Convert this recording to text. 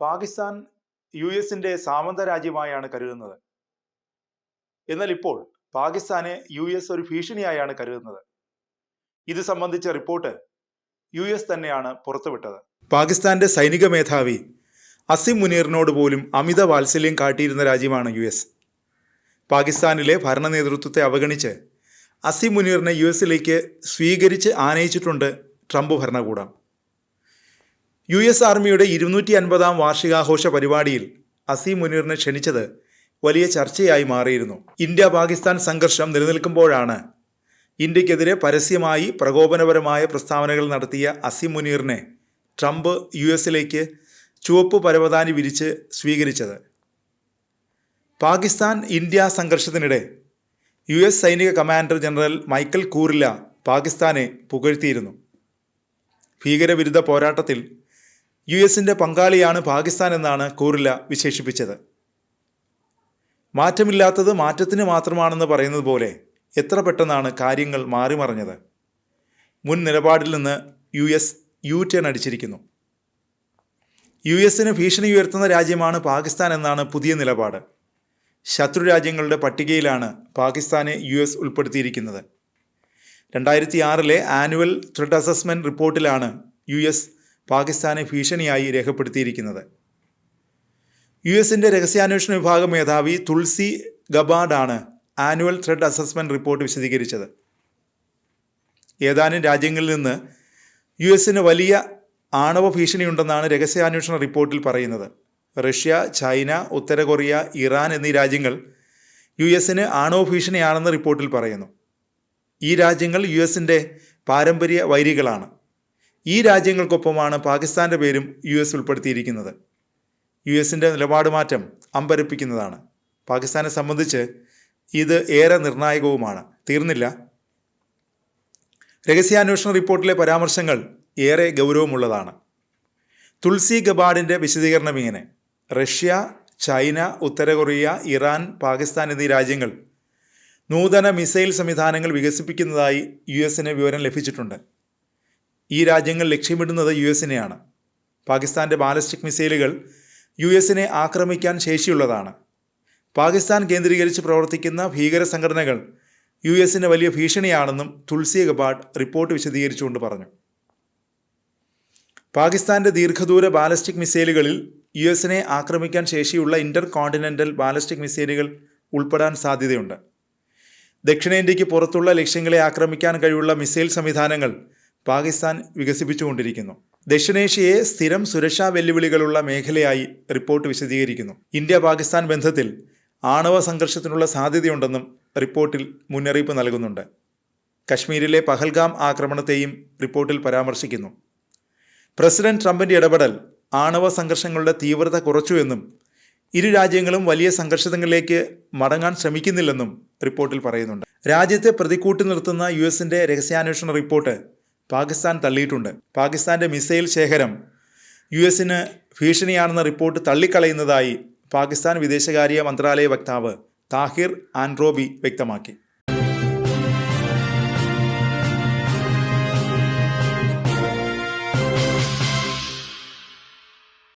പാകിസ്ഥാൻ യുഎസിന്റെ സാമന്ത രാജ്യമായാണ് കരുതുന്നത്. എന്നാൽ ഇപ്പോൾ പാകിസ്ഥാനെ യുഎസ് ഒരു ഭീഷണിയായാണ് കരുതുന്നത്. ഇത് സംബന്ധിച്ച റിപ്പോർട്ട് യുഎസ് തന്നെയാണ് പുറത്തുവിട്ടത്. പാകിസ്ഥാന്റെ സൈനിക മേധാവി അസിം മുനീറിനോട് പോലും അമിത വാത്സല്യം കാട്ടിയിരുന്ന രാജ്യമാണ് യുഎസ്. പാകിസ്ഥാനിലെ ഭരണ നേതൃത്വത്തെ അവഗണിച്ച് അസിം മുനീറിനെ യുഎസിലേക്ക് സ്വീകരിച്ച് ആനയിച്ചിട്ടുണ്ട് ട്രംപ് ഭരണകൂടം. യുഎസ് ആർമിയുടെ 250-ാം വാർഷികാഘോഷ പരിപാടിയിൽ അസിം മുനീറിനെ ക്ഷണിച്ചത് വലിയ ചർച്ചയായി മാറിയിരുന്നു. ഇന്ത്യ പാകിസ്ഥാൻ സംഘർഷം നിലനിൽക്കുമ്പോഴാണ് ഇന്ത്യക്കെതിരെ പരസ്യമായി പ്രകോപനപരമായ പ്രസ്താവനകൾ നടത്തിയ അസിം മുനീറിനെ ട്രംപ് യുഎസിലേക്ക് ചുവപ്പ് പരവതാനി വിരിച്ച് സ്വീകരിച്ചത്. പാകിസ്ഥാൻ ഇന്ത്യ സംഘർഷത്തിനിടെ യുഎസ് സൈനിക കമാൻഡർ ജനറൽ മൈക്കൽ കൂറില്ല പാകിസ്ഥാനെ പുകഴ്ത്തിയിരുന്നു. ഭീകരവിരുദ്ധ പോരാട്ടത്തിൽ യുഎസിൻ്റെ പങ്കാളിയാണ് പാകിസ്ഥാൻ എന്നാണ് കൂറില്ല വിശേഷിപ്പിച്ചത്. മാറ്റമില്ലാത്തത് മാറ്റത്തിന് മാത്രമാണെന്ന് പറയുന്നത് പോലെ എത്ര പെട്ടെന്നാണ് കാര്യങ്ങൾ മാറിമറിഞ്ഞത്. മുൻ നിലപാടിൽ നിന്ന് യുഎസ് യു-ടേൺ അടിച്ചിരിക്കുന്നു. യുഎസിന് ഭീഷണി ഉയർത്തുന്ന രാജ്യമാണ് പാകിസ്ഥാൻ എന്നാണ് പുതിയ നിലപാട്. ശത്രു രാജ്യങ്ങളുടെ പട്ടികയിലാണ് പാകിസ്ഥാനെ യുഎസ് ഉൾപ്പെടുത്തിയിരിക്കുന്നത്. 2006 ആനുവൽ ത്രെഡ് അസസ്മെൻറ്റ് റിപ്പോർട്ടിലാണ് യുഎസ് പാകിസ്ഥാനെ ഭീഷണിയായി രേഖപ്പെടുത്തിയിരിക്കുന്നത്. യുഎസിൻ്റെ രഹസ്യാന്വേഷണ വിഭാഗം മേധാവി തുൾസി ഗബാർഡാണ് ആനുവൽ ത്രെഡ് അസസ്മെൻറ്റ് റിപ്പോർട്ട് വിശദീകരിച്ചത്. ഏതാനും രാജ്യങ്ങളിൽ നിന്ന് യുഎസിന് വലിയ ആണവ ഭീഷണിയുണ്ടെന്നാണ് രഹസ്യാന്വേഷണ റിപ്പോർട്ടിൽ പറയുന്നത്. റഷ്യ, ചൈന, ഉത്തര കൊറിയ, ഇറാൻ എന്നീ രാജ്യങ്ങൾ യുഎസിന് ആണവ ഭീഷണിയാണെന്ന് റിപ്പോർട്ടിൽ പറയുന്നു. ഈ രാജ്യങ്ങൾ യുഎസിൻ്റെ പാരമ്പര്യ വൈരികളാണ്. ഈ രാജ്യങ്ങൾക്കൊപ്പമാണ് പാകിസ്ഥാൻ്റെ പേരും യുഎസ് ഉൾപ്പെടുത്തിയിരിക്കുന്നത്. യുഎസിൻ്റെ നിലപാട് മാറ്റം അമ്പരപ്പിക്കുന്നതാണ്. പാകിസ്ഥാനെ സംബന്ധിച്ച് ഇത് ഏറെ നിർണായകവുമാണ്. തീർന്നില്ല. രഹസ്യാന്വേഷണ റിപ്പോർട്ടിലെ പരാമർശങ്ങൾ ഏറെ ഗൗരവമുള്ളതാണ്. തുൾസി ഗബാർഡിൻ്റെ വിശദീകരണം ഇങ്ങനെ: റഷ്യ, ചൈന, ഉത്തര കൊറിയ, ഇറാൻ, പാകിസ്ഥാൻ എന്നീ രാജ്യങ്ങൾ നൂതന മിസൈൽ സംവിധാനങ്ങൾ വികസിപ്പിക്കുന്നതായി യുഎസിന് വിവരം ലഭിച്ചിട്ടുണ്ട്. ഈ രാജ്യങ്ങൾ ലക്ഷ്യമിടുന്നത് യുഎസിനെയാണ്. പാകിസ്ഥാൻ്റെ ബാലിസ്റ്റിക് മിസൈലുകൾ യുഎസിനെ ആക്രമിക്കാൻ ശേഷിയുള്ളതാണ്. പാകിസ്ഥാൻ കേന്ദ്രീകരിച്ച് പ്രവർത്തിക്കുന്ന ഭീകര സംഘടനകൾ യുഎസിന് വലിയ ഭീഷണിയാണെന്നും തുൾസി ഗബാർഡ് റിപ്പോർട്ട് വിശദീകരിച്ചുകൊണ്ട് പറഞ്ഞു. പാകിസ്ഥാൻ്റെ ദീർഘദൂര ബാലിസ്റ്റിക് മിസൈലുകളിൽ യുഎസിനെ ആക്രമിക്കാൻ ശേഷിയുള്ള ഇൻ്റർ കോണ്ടിനെൻ്റൽ ബാലിസ്റ്റിക് മിസൈലുകൾ ഉൾപ്പെടാൻ സാധ്യതയുണ്ട്. ദക്ഷിണേന്ത്യക്ക് പുറത്തുള്ള ലക്ഷ്യങ്ങളെ ആക്രമിക്കാൻ കഴിവുള്ള മിസൈൽ സംവിധാനങ്ങൾ പാകിസ്ഥാൻ വികസിപ്പിച്ചുകൊണ്ടിരിക്കുന്നു. ദക്ഷിണേഷ്യയെ സ്ഥിരം സുരക്ഷാ വെല്ലുവിളികളുള്ള മേഖലയായി റിപ്പോർട്ട് വിശദീകരിക്കുന്നു. ഇന്ത്യ പാകിസ്ഥാൻ ബന്ധത്തിൽ ആണവ സംഘർഷത്തിനുള്ള സാധ്യതയുണ്ടെന്നും റിപ്പോർട്ടിൽ മുന്നറിയിപ്പ് നൽകുന്നുണ്ട്. കശ്മീരിലെ പഹൽഗാം ആക്രമണത്തെയും റിപ്പോർട്ടിൽ പരാമർശിക്കുന്നു. പ്രസിഡന്റ് ട്രംപിൻ്റെ ഇടപെടൽ ആണവ സംഘർഷങ്ങളുടെ തീവ്രത കുറച്ചുവെന്നും ഇരു രാജ്യങ്ങളും വലിയ സംഘർഷങ്ങളിലേക്ക് മടങ്ങാൻ ശ്രമിക്കുന്നില്ലെന്നും റിപ്പോർട്ടിൽ പറയുന്നുണ്ട്. രാജ്യത്തെ പ്രതിക്കൂട്ടി നിർത്തുന്ന യുഎസിൻ്റെ രഹസ്യാന്വേഷണ റിപ്പോർട്ട് പാകിസ്ഥാൻ തള്ളിയിട്ടുണ്ട്. പാകിസ്ഥാൻ്റെ മിസൈൽ ശേഖരം യുഎസിന് ഭീഷണിയാണെന്ന റിപ്പോർട്ട് തള്ളിക്കളയുന്നതായി പാകിസ്ഥാൻ വിദേശകാര്യ മന്ത്രാലയ വക്താവ് താഹിർ ആൻഡ്രോബി വ്യക്തമാക്കി.